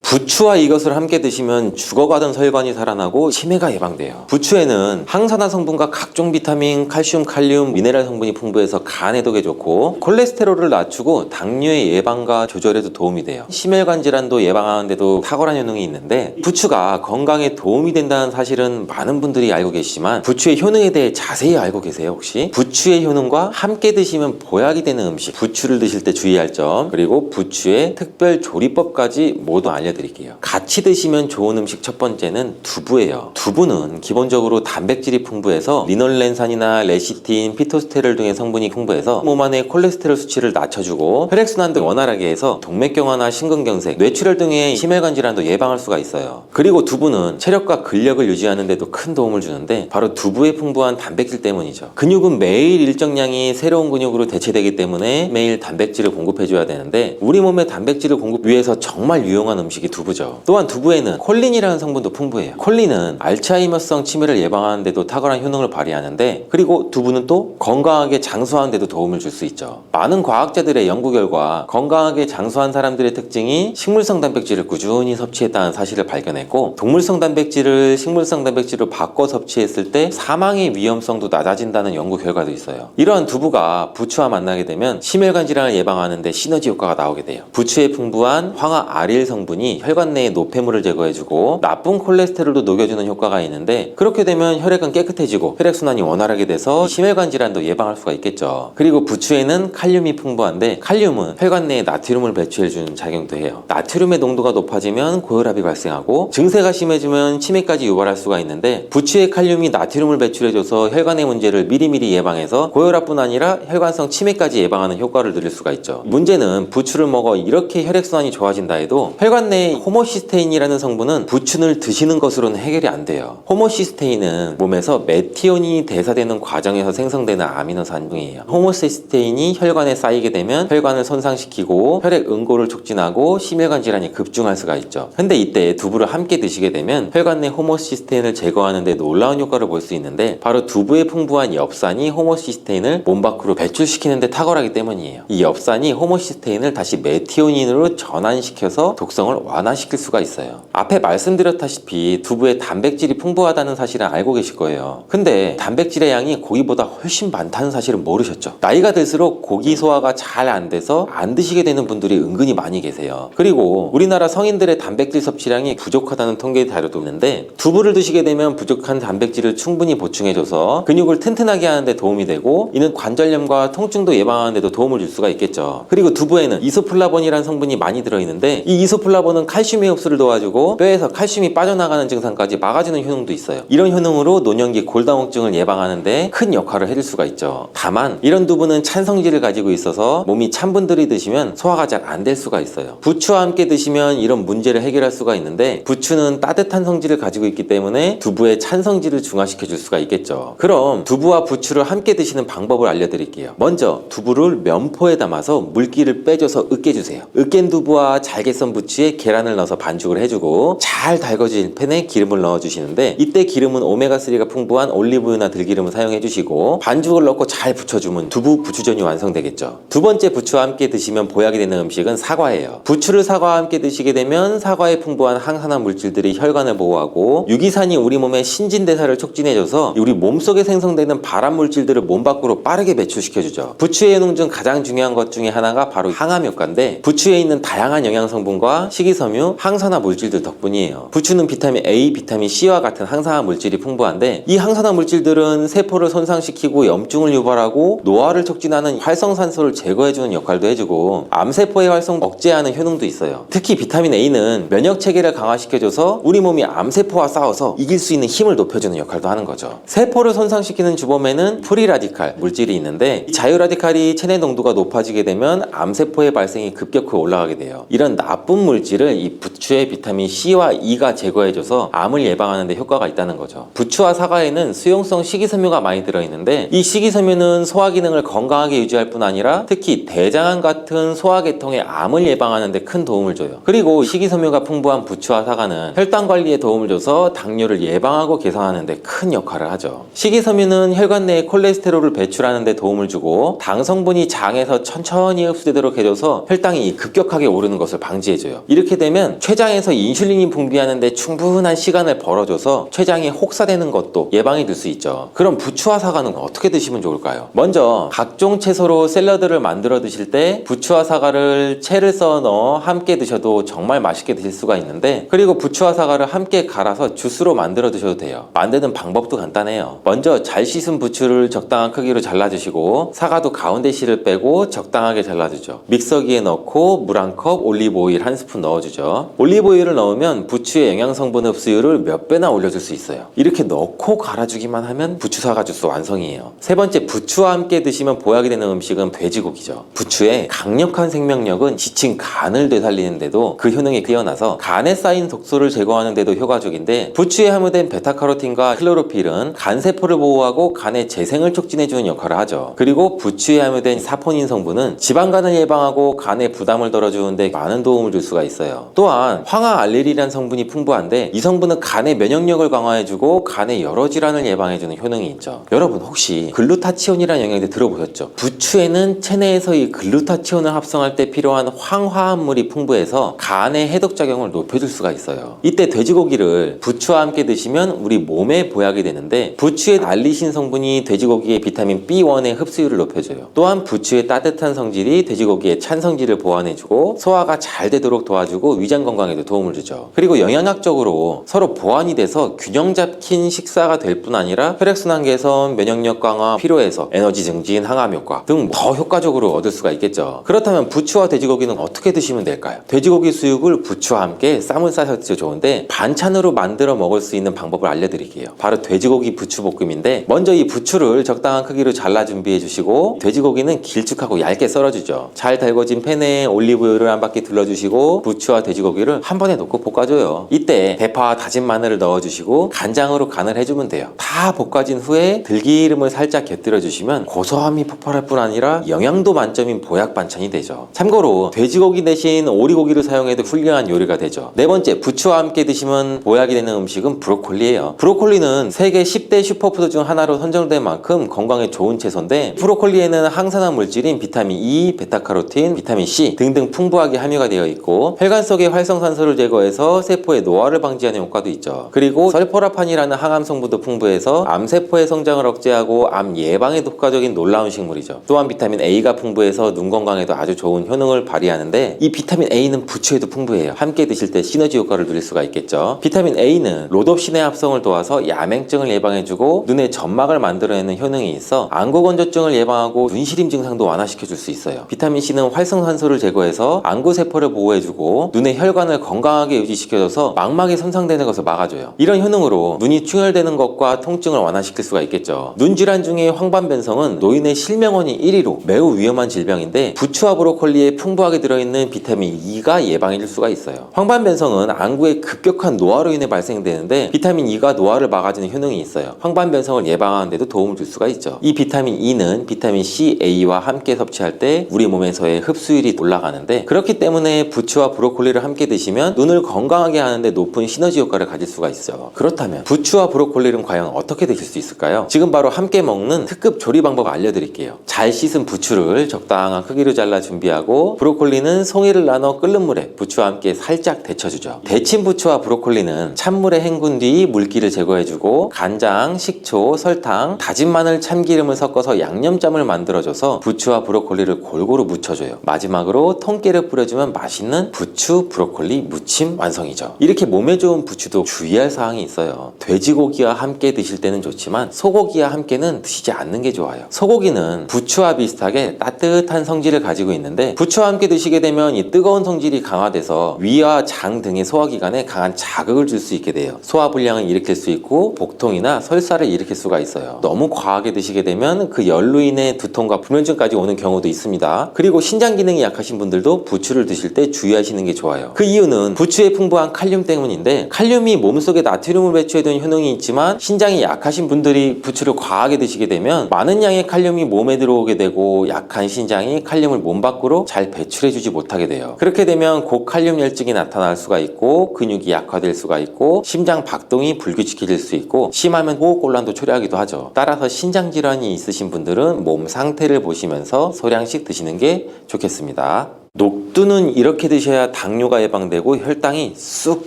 부추와 이것을 함께 드시면 죽어가던 혈관이 살아나고 치매가 예방돼요. 부추에는 항산화 성분과 각종 비타민, 칼슘, 칼륨, 미네랄 성분이 풍부해서 간 해독에 좋고, 콜레스테롤을 낮추고 당뇨의 예방과 조절에도 도움이 돼요. 심혈관 질환도 예방하는 데도 탁월한 효능이 있는데, 부추가 건강에 도움이 된다는 사실은 많은 분들이 알고 계시지만 부추의 효능에 대해 자세히 알고 계세요 혹시? 부추의 효능과 함께 드시면 보약이 되는 음식, 부추를 드실 때 주의할 점, 그리고 부추의 특별 조리법까지 모두 알려드릴게요. 같이 드시면 좋은 음식 첫 번째는 두부예요. 두부는 기본적으로 단백질이 풍부해서 리놀렌산이나 레시틴, 피토스테롤 등의 성분이 풍부해서 몸 안의 콜레스테롤 수치를 낮춰주고, 혈액순환도 원활하게 해서 동맥경화나 심근경색, 뇌출혈 등의 심혈관 질환도 예방할 수가 있어요. 그리고 두부는 체력과 근력을 유지하는 데도 큰 도움을 주는데, 바로 두부에 풍부한 단백질 때문이죠. 근육은 매일 일정량이 새로운 근육으로 대체되기 때문에 매일 단백질을 공급해줘야 되는데, 우리 몸에 단백질을 공급 위해서 정말 유용한 음식이 두부죠. 또한 두부에는 콜린이라는 성분도 풍부해요. 콜린은 알츠하이머성 치매를 예방하는 데도 탁월한 효능을 발휘하는데, 그리고 두부는 또 건강하게 장수하는 데도 도움을 줄 수 있죠. 많은 과학자들의 연구 결과 건강하게 장수한 사람들의 특징이 식물성 단백질을 꾸준히 섭취했다는 사실을 발견했고, 동물성 단백질을 식물성 단백질로 바꿔 섭취했을 때 사망의 위험성도 낮아진다는 연구 결과도 있어요. 이러한 두부가 부추와 만나게 되면 심혈관 질환을 예방하는 데 시너지 효과가 나오게 돼요. 부추에 풍부한 황화 아릴 성분이 혈관 내의 노폐물을 제거해주고 나쁜 콜레스테롤도 녹여주는 효과가 있는데, 그렇게 되면 혈액은 깨끗해지고 혈액순환이 원활하게 돼서 심혈관 질환도 예방할 수가 있겠죠. 그리고 부추에는 칼륨이 풍부한데, 칼륨은 혈관 내에 나트륨을 배출해주는 작용도 해요. 나트륨의 농도가 높아지면 고혈압이 발생하고, 증세가 심해지면 치매까지 유발할 수가 있는데, 부추의 칼륨이 나트륨을 배출해줘서 혈관의 문제를 미리미리 예방해서 고혈압뿐 아니라 혈관성 치매까지 예방하는 효과를 누릴 수가 있죠. 문제는 부추를 먹어 이렇게 혈액순환이 좋아진다 해도 혈관 내에 호모시스테인이라는 성분은 부추를 드시는 것으로는 해결이 안 돼요. 호모시스테인은 몸에서 메티오닌이 대사되는 과정에서 생성되는 아미노산분이에요. 호모시스테인이 혈관에 쌓이게 되면 혈관을 손상시키고 혈액 응고를 촉진하고 심혈관 질환이 급증할 수가 있죠. 근데 이때 두부를 함께 드시게 되면 혈관 내 호모시스테인을 제거하는 데 놀라운 효과를 볼 수 있는데, 바로 두부에 풍부한 엽산이 호모시스테인을 몸 밖으로 배출시키는 데 탁월하기 때문이에요. 이 엽산이 호모시스테인을 다시 메티오닌으로 전환시켜서 독성을 완화시킬 수가 있어요. 앞에 말씀드렸다시피 두부에 단백질이 풍부하다는 사실은 알고 계실 거예요. 근데 단백질의 양이 고기보다 훨씬 많다는 사실은 모르셨죠? 나이가 들수록 고기 소화가 잘 안 돼서 안 드시게 되는 분들이 은근히 많이 계세요. 그리고 우리나라 성인들의 단백질 섭취량이 부족하다는 통계 자료도 있는데, 두부를 드시게 되면 부족한 단백질을 충분히 보충해줘서 근육을 튼튼하게 하는데 도움이 되고, 이는 관절염과 통증도 예방하는 데도 도움을 줄 수가 있겠죠. 그리고 두부에는 이소플라본이라는 성분이 많이 들어있는데, 이 이소플라본은 칼슘의 흡수를 도와주고 뼈에서 칼슘이 빠져나가는 증상까지 막아주는 효능도 있어요. 이런 효능으로 노년기 골다공증을 예방하는데 큰 역할을 해줄 수가 있죠. 다만 이런 두부는 찬 성질을 가지고 있어서 몸이 찬 분들이 드시면 소화가 잘 안 될 수가 있어요. 부추와 함께 드시면 이런 문제를 해결할 수가 있는데, 부추는 따뜻한 성질을 가지고 있기 때문에 두부의 찬 성질을 중화시켜 줄 수가 있겠죠. 그럼 두부와 부추를 함께 드시는 방법을 알려드릴게요. 먼저 두부를 면포에 담아서 물기를 빼줘서 으깨주세요. 으깬 두부와 잘게 썬 부추에 계란 계란을 넣어서 반죽을 해주고 잘 달궈진 팬에 기름을 넣어주시는데 이때 기름은 오메가3가 풍부한 올리브유나 들기름을 사용해주시고 반죽을 넣고 잘 부쳐주면 두부 부추전이 완성되겠죠. 두 번째 부추와 함께 드시면 보약이 되는 음식은 사과예요. 부추를 사과와 함께 드시게 되면 사과에 풍부한 항산화 물질들이 혈관을 보호하고 유기산이 우리 몸의 신진대사를 촉진해줘서 우리 몸속에 생성되는 발암 물질들을 몸 밖으로 빠르게 배출시켜주죠. 부추의 효능 중 가장 중요한 것 중에 하나가 바로 항암 효과인데 부추에 있는 다양한 영양 성분과 식이섬유, 항산화 물질들 덕분이에요. 부추는 비타민 A, 비타민 C와 같은 항산화 물질이 풍부한데 이 항산화 물질들은 세포를 손상시키고 염증을 유발하고 노화를 촉진하는 활성산소를 제거해주는 역할도 해주고 암세포의 활성 억제하는 효능도 있어요. 특히 비타민 A는 면역 체계를 강화시켜줘서 우리 몸이 암세포와 싸워서 이길 수 있는 힘을 높여주는 역할도 하는 거죠. 세포를 손상시키는 주범에는 프리라디칼 물질이 있는데 이 자유라디칼이 체내 농도가 높아지게 되면 암세포의 발생이 급격히 올라가게 돼요. 이런 나쁜 물질을 이 부추의 비타민 C와 E가 제거해줘서 암을 예방하는 데 효과가 있다는 거죠. 부추와 사과에는 수용성 식이섬유가 많이 들어있는데 이 식이섬유는 소화 기능을 건강하게 유지할 뿐 아니라 특히 대장암 같은 소화계통의 암을 예방하는 데 큰 도움을 줘요. 그리고 식이섬유가 풍부한 부추와 사과는 혈당 관리에 도움을 줘서 당뇨를 예방하고 개선하는 데 큰 역할을 하죠. 식이섬유는 혈관 내에 콜레스테롤을 배출하는 데 도움을 주고 당 성분이 장에서 천천히 흡수되도록 해줘서 혈당이 급격하게 오르는 것을 방지해줘요. 이렇게 되면 췌장에서 인슐린이 분비하는 데 충분한 시간을 벌어줘서 췌장이 혹사되는 것도 예방이 될 수 있죠. 그럼 부추와 사과는 어떻게 드시면 좋을까요? 먼저 각종 채소로 샐러드를 만들어 드실 때 부추와 사과를 채를 썰어 넣어 함께 드셔도 정말 맛있게 드실 수가 있는데 그리고 부추와 사과를 함께 갈아서 주스로 만들어 드셔도 돼요. 만드는 방법도 간단해요. 먼저 잘 씻은 부추를 적당한 크기로 잘라주시고 사과도 가운데 씨를 빼고 적당하게 잘라주죠. 믹서기에 넣고 물 1컵, 올리브 오일 1스푼 넣어주죠. 올리브 오일을 넣으면 부추의 영양 성분 흡수율을 몇 배나 올려줄 수 있어요. 이렇게 넣고 갈아주기만 하면 부추 사과 주스 완성이에요. 세 번째, 부추와 함께 드시면 보약이 되는 음식은 돼지고기죠. 부추의 강력한 생명력은 지친 간을 되살리는데도 그 효능이 뛰어나서 간에 쌓인 독소를 제거하는 데도 효과적인데 부추에 함유된 베타카로틴과 클로로필은 간세포를 보호하고 간의 재생을 촉진해주는 역할을 하죠. 그리고 부추에 함유된 사포닌 성분은 지방간을 예방하고 간의 부담을 덜어주는데 많은 도움을 줄 수가 있어요. 또한 황화알레리라는 성분이 풍부한데 이 성분은 간의 면역력을 강화해주고 간의 여러 질환을 예방해주는 효능이 있죠. 여러분 혹시 글루타치온이라는 영양제 들어보셨죠? 부추에는 체내에서 이 글루타치온을 합성할 때 필요한 황화합물이 풍부해서 간의 해독작용을 높여줄 수가 있어요. 이때 돼지고기를 부추와 함께 드시면 우리 몸에 보약이 되는데 부추의 알리신 성분이 돼지고기의 비타민 B1의 흡수율을 높여줘요. 또한 부추의 따뜻한 성질이 돼지고기의 찬 성질을 보완해주고 소화가 잘 되도록 도와주고 위장 건강에도 도움을 주죠. 그리고 영양학적으로 서로 보완이 돼서 균형 잡힌 식사가 될 뿐 아니라 혈액순환 개선, 면역력 강화, 피로해소, 에너지 증진, 항암 효과 등 더 효과적으로 얻을 수가 있겠죠. 그렇다면 부추와 돼지고기는 어떻게 드시면 될까요? 돼지고기 수육을 부추와 함께 쌈을 싸서 드셔도 좋은데 반찬으로 만들어 먹을 수 있는 방법을 알려드릴게요. 바로 돼지고기 부추볶음인데 먼저 이 부추를 적당한 크기로 잘라 준비해 주시고 돼지고기는 길쭉하고 얇게 썰어주죠. 잘 달궈진 팬에 올리브유를 한 바퀴 둘러주시고 부추와 돼지고기를 한 번에 넣고 볶아줘요. 이때 대파와 다진 마늘을 넣어주시고 간장으로 간을 해주면 돼요. 다 볶아진 후에 들기름을 살짝 곁들여 주시면 고소함이 폭발할 뿐 아니라 영양도 만점인 보약 반찬이 되죠. 참고로 돼지고기 대신 오리고기를 사용해도 훌륭한 요리가 되죠. 네 번째, 부추와 함께 드시면 보약이 되는 음식은 브로콜리예요. 브로콜리는 세계 10대 슈퍼푸드 중 하나로 선정된 만큼 건강에 좋은 채소인데 브로콜리에는 항산화 물질인 비타민 E, 베타카로틴, 비타민 C 등등 풍부하게 함유가 되어 있고 혈관 속의 활성산소를 제거해서 세포의 노화를 방지하는 효과도 있죠. 그리고 설포라판이라는 항암 성분도 풍부해서 암세포의 성장을 억제하고 암 예방에 효과적인 놀라운 식물이죠. 또한 비타민 A가 풍부해서 눈 건강에도 아주 좋은 효능을 발휘하는데 이 비타민 A는 부추에도 풍부해요. 함께 드실 때 시너지 효과를 누릴 수가 있겠죠. 비타민 A는 로놉신의 합성을 도와서 야맹증을 예방해주고 눈의 점막을 만들어내는 효능이 있어 안구건조증을 예방하고 눈시림 증상도 완화시켜줄 수 있어요. 비타민 C는 활성산소를 제거해서 안구세포를 보호해주고 눈의 혈관을 건강하게 유지시켜줘서 망막이 손상되는 것을 막아줘요. 이런 효능으로 눈이 충혈되는 것과 통증을 완화시킬 수가 있겠죠. 눈질환 중에 황반변성은 노인의 실명원이 1위로 매우 위험한 질병인데 부추와 브로콜리에 풍부하게 들어있는 비타민 E가 예방해줄 수가 있어요. 황반변성은 안구의 급격한 노화로 인해 발생되는데 비타민 E가 노화를 막아주는 효능이 있어요. 황반변성을 예방하는 데도 도움을 줄 수가 있죠. 이 비타민 E는 비타민 C, A와 함께 섭취할 때 우리 몸에서의 흡수율이 올라가는데 그렇기 때문에 부추와 브로콜리 브로콜리를 함께 드시면 눈을 건강하게 하는데 높은 시너지 효과를 가질 수가 있어요. 그렇다면 부추와 브로콜리는 과연 어떻게 드실 수 있을까요? 지금 바로 함께 먹는 특급 조리 방법 알려드릴게요. 잘 씻은 부추를 적당한 크기로 잘라 준비하고 브로콜리는 송이를 나눠 끓는 물에 부추와 함께 살짝 데쳐주죠. 데친 부추와 브로콜리는 찬물에 헹군 뒤 물기를 제거해주고 간장, 식초, 설탕, 다진 마늘, 참기름을 섞어서 양념장을 만들어줘서 부추와 브로콜리를 골고루 묻혀줘요. 마지막으로 통깨를 뿌려주면 맛있는 부추 브로콜리 무침 완성이죠. 이렇게 몸에 좋은 부추도 주의할 사항이 있어요. 돼지고기와 함께 드실 때는 좋지만 소고기와 함께는 드시지 않는 게 좋아요. 소고기는 부추와 비슷하게 따뜻한 성질을 가지고 있는데 부추와 함께 드시게 되면 이 뜨거운 성질이 강화돼서 위와 장 등의 소화기관에 강한 자극을 줄 수 있게 돼요. 소화불량을 일으킬 수 있고 복통이나 설사를 일으킬 수가 있어요. 너무 과하게 드시게 되면 그 열로 인해 두통과 불면증까지 오는 경우도 있습니다. 그리고 신장 기능이 약하신 분들도 부추를 드실 때 주의하시는 게 좋아요. 그 이유는 부추에 풍부한 칼륨 때문인데 칼륨이 몸속에 나트륨을 배출해두는 효능이 있지만 신장이 약하신 분들이 부추를 과하게 드시게 되면 많은 양의 칼륨이 몸에 들어오게 되고 약한 신장이 칼륨을 몸 밖으로 잘 배출해주지 못하게 돼요. 그렇게 되면 고칼륨 열증이 나타날 수가 있고 근육이 약화될 수가 있고 심장 박동이 불규칙해질 수 있고 심하면 호흡곤란도 초래하기도 하죠. 따라서 신장 질환이 있으신 분들은 몸 상태를 보시면서 소량씩 드시는 게 좋겠습니다. 녹두는 이렇게 드셔야 당뇨가 예방되고 혈당이 쑥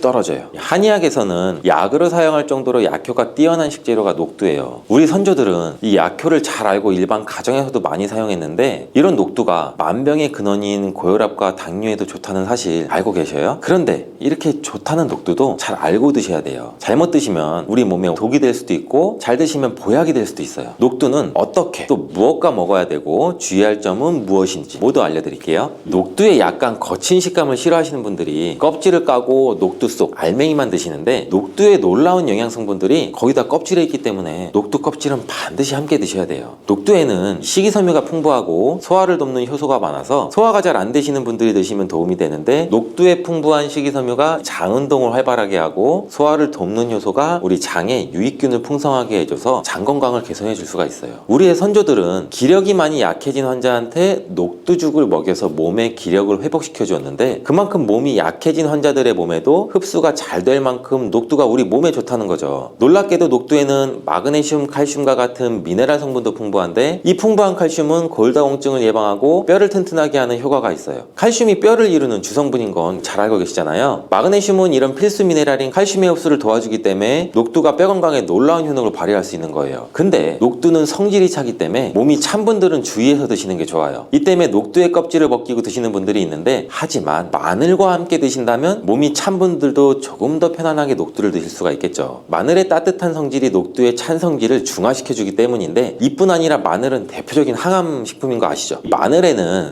떨어져요. 한의학에서는 약으로 사용할 정도로 약효가 뛰어난 식재료가 녹두예요. 우리 선조들은 이 약효를 잘 알고 일반 가정에서도 많이 사용했는데 이런 녹두가 만병의 근원인 고혈압과 당뇨에도 좋다는 사실 알고 계셔요? 그런데 이렇게 좋다는 녹두도 잘 알고 드셔야 돼요. 잘못 드시면 우리 몸에 독이 될 수도 있고 잘 드시면 보약이 될 수도 있어요. 녹두는 어떻게 또 무엇과 먹어야 되고 주의할 점은 무엇인지 모두 알려드릴게요. 녹두의 약간 거친 식감을 싫어하시는 분들이 껍질을 까고 녹두 속 알맹이만 드시는데 녹두의 놀라운 영양 성분들이 거기다 껍질에 있기 때문에 녹두 껍질은 반드시 함께 드셔야 돼요. 녹두에는 식이섬유가 풍부하고 소화를 돕는 효소가 많아서 소화가 잘 안 되시는 분들이 드시면 도움이 되는데 녹두에 풍부한 식이섬유가 장 운동을 활발하게 하고 소화를 돕는 효소가 우리 장에 유익균을 풍성하게 해줘서 장 건강을 개선해 줄 수가 있어요. 우리의 선조들은 기력이 많이 약해진 환자한테 녹두죽을 먹여서 몸의 기력을 회복시켜 주었는데 그만큼 몸이 약해진 환자들의 몸에도 흡수가 잘 될 만큼 녹두가 우리 몸에 좋다는 거죠. 놀랍게도 녹두에는 마그네슘, 칼슘과 같은 미네랄 성분도 풍부한데 이 풍부한 칼슘은 골다공증을 예방하고 뼈를 튼튼하게 하는 효과가 있어요. 칼슘이 뼈를 이루는 주성분인 건 잘 알고 계시잖아요. 마그네슘은 이런 필수 미네랄인 칼슘의 흡수를 도와주기 때문에 녹두가 뼈 건강에 놀라운 효능을 발휘할 수 있는 거예요. 근데 녹두는 성질이 차기 때문에 몸이 찬 분들은 주의해서 드시는 게 좋아요. 이 때문에 녹두의 껍질을 벗기고 드시는 분들이 있는데 하지만 마늘과 함께 드신다면 몸이 찬 분들도 조금 더 편안하게 녹두를 드실 수가 있겠죠. 마늘의 따뜻한 성질이 녹두의 찬 성질을 중화시켜주기 때문인데 이뿐 아니라 마늘은 대표적인 항암 식품인 거 아시죠? 마늘에는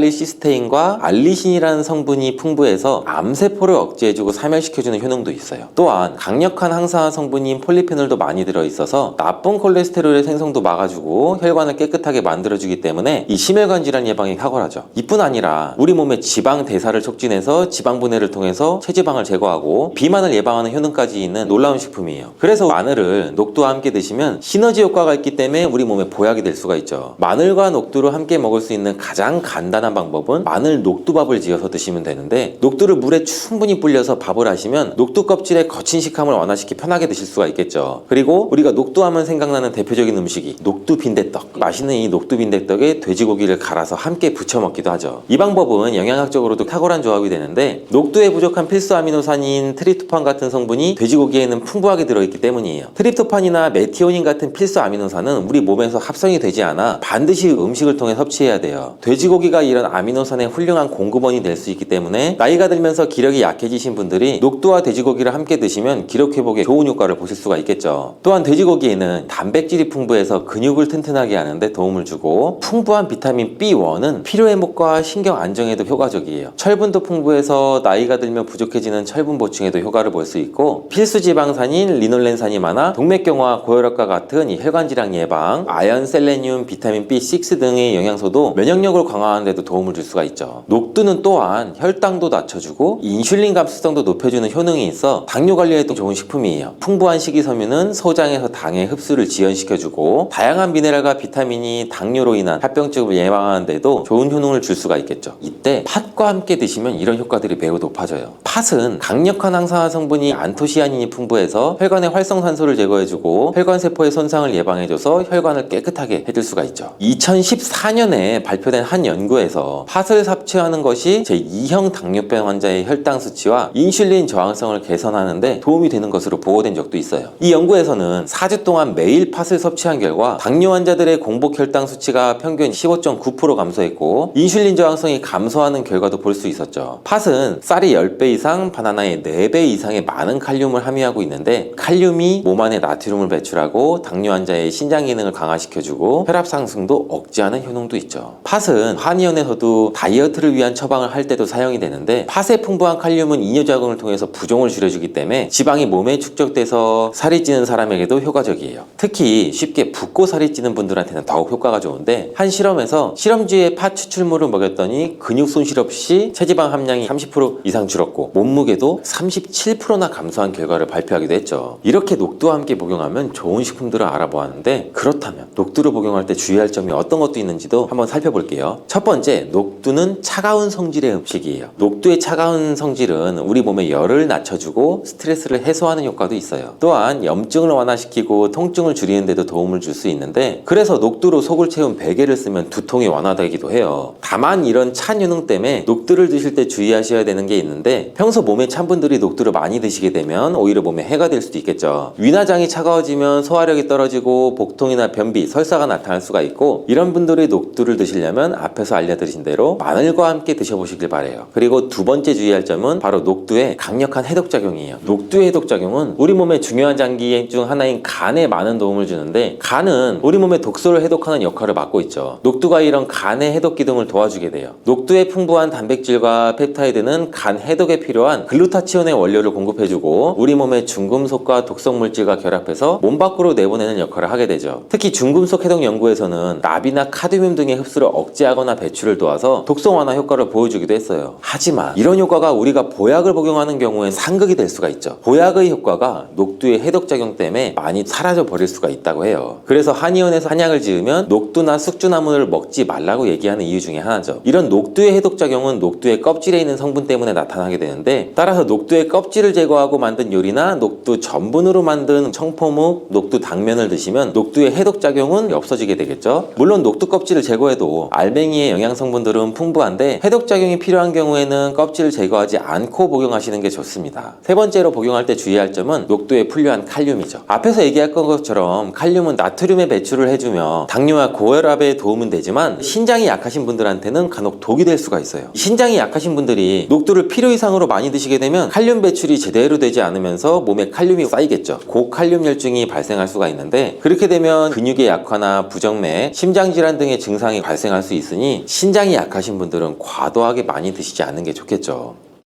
S알리시스테인과 알리신이라는 성분이 풍부해서 암세포를 억제해주고 사멸시켜주는 효능도 있어요. 또한 강력한 항산화 성분인 폴리페놀도 많이 들어있어서 나쁜 콜레스테롤의 생성도 막아주고 혈관을 깨끗하게 만들어주기 때문에 이 심혈관 질환 예방에 탁월하죠. 이뿐 아니라 우리 몸의 지방 대사를 촉진해서 지방 분해를 통해서 체지방을 제거하고 비만을 예방하는 효능까지 있는 놀라운 식품이에요. 그래서 마늘을 녹두와 함께 드시면 시너지 효과가 있기 때문에 우리 몸에 보약이 될 수가 있죠. 마늘과 녹두를 함께 먹을 수 있는 가장 간단한 방법은 마늘 녹두밥을 지어서 드시면 되는데 녹두를 물에 충분히 불려서 밥을 하시면 녹두 껍질의 거친 식감을 완화시키 편하게 드실 수가 있겠죠. 그리고 우리가 녹두하면 생각나는 대표적인 음식이 녹두 빈대떡. 맛있는 이 녹두 빈대떡에 돼지고기를 갈아서 함께 부쳐 먹기도 하죠. 이 방법은 영양학적으로도 탁월한 조합이 되는데 녹두에 부족한 필수 아미노산인 트립토판 같은 성분이 돼지고기에는 풍부하게 들어있기 때문이에요. 트립토판이나 메티오닌 같은 필수 아미노산은 우리 몸에서 합성이 되지 않아 반드시 음식을 통해 섭취해야 돼요. 돼지고기가 이런 아미노산의 훌륭한 공급원이 될 수 있기 때문에 나이가 들면서 기력이 약해지신 분들이 녹두와 돼지고기를 함께 드시면 기력 회복에 좋은 효과를 보실 수가 있겠죠. 또한 돼지고기에는 단백질이 풍부해서 근육을 튼튼하게 하는데 도움을 주고 풍부한 비타민 B1은 피로회복과 신경 안정에도 효과적이에요. 철분도 풍부해서 나이가 들면 부족해지는 철분 보충에도 효과를 볼 수 있고 필수 지방산인 리놀렌산이 많아 동맥경화, 고혈압과 같은 이 혈관질환 예방, 아연, 셀레늄, 비타민 B6 등의 영양소도 면역력을 강화하는 데도 도움을 줄 수가 있죠. 녹두는 또한 혈당도 낮춰주고 인슐린 감수성도 높여주는 효능이 있어 당뇨 관리에도 좋은 식품이에요. 풍부한 식이섬유는 소장에서 당의 흡수를 지연시켜주고 다양한 미네랄과 비타민이 당뇨로 인한 합병증을 예방하는 데도 좋은 효능을 줄 수가 있겠죠. 있죠. 이때 팥과 함께 드시면 이런 효과들이 매우 높아져요. 팥은 강력한 항산화 성분이 안토시아닌이 풍부해서 혈관의 활성산소를 제거해주고 혈관 세포의 손상을 예방해줘서 혈관을 깨끗하게 해줄 수가 있죠. 2014년에 발표된 한 연구에서 팥을 섭취하는 것이 제2형 당뇨병 환자의 혈당 수치와 인슐린 저항성을 개선하는데 도움이 되는 것으로 보고된 적도 있어요. 이 연구에서는 4주 동안 매일 팥을 섭취한 결과 당뇨 환자들의 공복 혈당 수치가 평균 15.9% 감소했고 인슐린 저항성이 감소하는 결과도 볼 수 있었죠. 팥은 쌀이 10배 이상, 바나나의 4배 이상의 많은 칼륨을 함유하고 있는데 칼륨이 몸 안에 나트륨을 배출하고 당뇨 환자의 신장 기능을 강화시켜주고 혈압 상승도 억제하는 효능도 있죠. 팥은 한의원에서도 다이어트를 위한 처방을 할 때도 사용이 되는데 팥에 풍부한 칼륨은 이뇨작용을 통해서 부종을 줄여주기 때문에 지방이 몸에 축적돼서 살이 찌는 사람에게도 효과적이에요. 특히 쉽게 붓고 살이 찌는 분들한테는 더욱 효과가 좋은데 한 실험에서 실험쥐에 팥 추출물을 먹였더니 근육 손실 없이 체지방 함량이 30% 이상 줄었고 몸무게도 37%나 감소한 결과를 발표하기도 했죠. 이렇게 녹두와 함께 복용하면 좋은 식품들을 알아보았는데 그렇다면 녹두를 복용할 때 주의할 점이 어떤 것도 있는지도 한번 살펴볼게요. 첫 번째, 녹두는 차가운 성질의 음식이에요. 녹두의 차가운 성질은 우리 몸의 열을 낮춰주고 스트레스를 해소하는 효과도 있어요. 또한 염증을 완화시키고 통증을 줄이는 데도 도움을 줄 수 있는데 그래서 녹두로 속을 채운 베개를 쓰면 두통이 완화되기도 해요. 다만 이런 찬 효능 때문에 녹두를 드실 때 주의하셔야 되는 게 있는데 평소 몸에 찬 분들이 녹두를 많이 드시게 되면 오히려 몸에 해가 될 수도 있겠죠. 위나장이 차가워지면 소화력이 떨어지고 복통이나 변비, 설사가 나타날 수가 있고 이런 분들이 녹두를 드시려면 앞에서 알려드린 대로 마늘과 함께 드셔보시길 바래요. 그리고 두 번째 주의할 점은 바로 녹두의 강력한 해독작용이에요. 녹두의 해독작용은 우리 몸의 중요한 장기 중 하나인 간에 많은 도움을 주는데 간은 우리 몸의 독소를 해독하는 역할을 맡고 있죠. 녹두가 이런 간의 해독 기능을 도와주게 돼요. 녹두에 풍부한 단백질과 펩타이드는 간 해독에 필요한 글루타치온의 원료를 공급해주고 우리 몸의 중금속과 독성 물질과 결합해서 몸 밖으로 내보내는 역할을 하게 되죠. 특히 중금속 해독 연구에서는 납이나 카드뮴 등의 흡수를 억제하거나 배출을 도와서 독성 완화 효과를 보여주기도 했어요. 하지만 이런 효과가 우리가 보약을 복용하는 경우엔 상극이 될 수가 있죠. 보약의 효과가 녹두의 해독작용 때문에 많이 사라져 버릴 수가 있다고 해요. 그래서 한의원에서 한약을 지으면 녹두나 숙주나물을 먹지 말라고 얘기하는 이유 중에 하나죠. 이런 녹두의 해독작용은 녹두의 껍질에 있는 성분 때문에 나타나게 되는데 따라서 녹두의 껍질을 제거하고 만든 요리나 녹두 전분으로 만든 청포묵, 녹두 당면을 드시면 녹두의 해독작용은 없어지게 되겠죠. 물론 녹두 껍질을 제거해도 알맹이의 영양 성분들은 풍부한데 해독작용이 필요한 경우에는 껍질을 제거하지 않고 복용하시는 게 좋습니다. 세 번째로 복용할 때 주의할 점은 녹두에 풍부한 칼륨이죠. 앞에서 얘기할 것처럼 칼륨은 나트륨의 배출을 해주며 당뇨와 고혈압에 도움은 되지만 신장이 약하신 분들한테는 간혹 독이 될 수가 있어요. 신장이 약하신 분들이 녹두를 필요 이상으로 많이 드시게 되면 칼륨 배출이 제대로 되지 않으면서 몸에 칼륨이 쌓이겠죠. 고칼륨 혈증이 발생할 수가 있는데 그렇게 되면 근육의 약화나 부정맥, 심장질환 등의 증상이 발생할 수 있으니 신장이 약하신 분들은 과도하게 많이 드시지 않는 게 좋겠죠.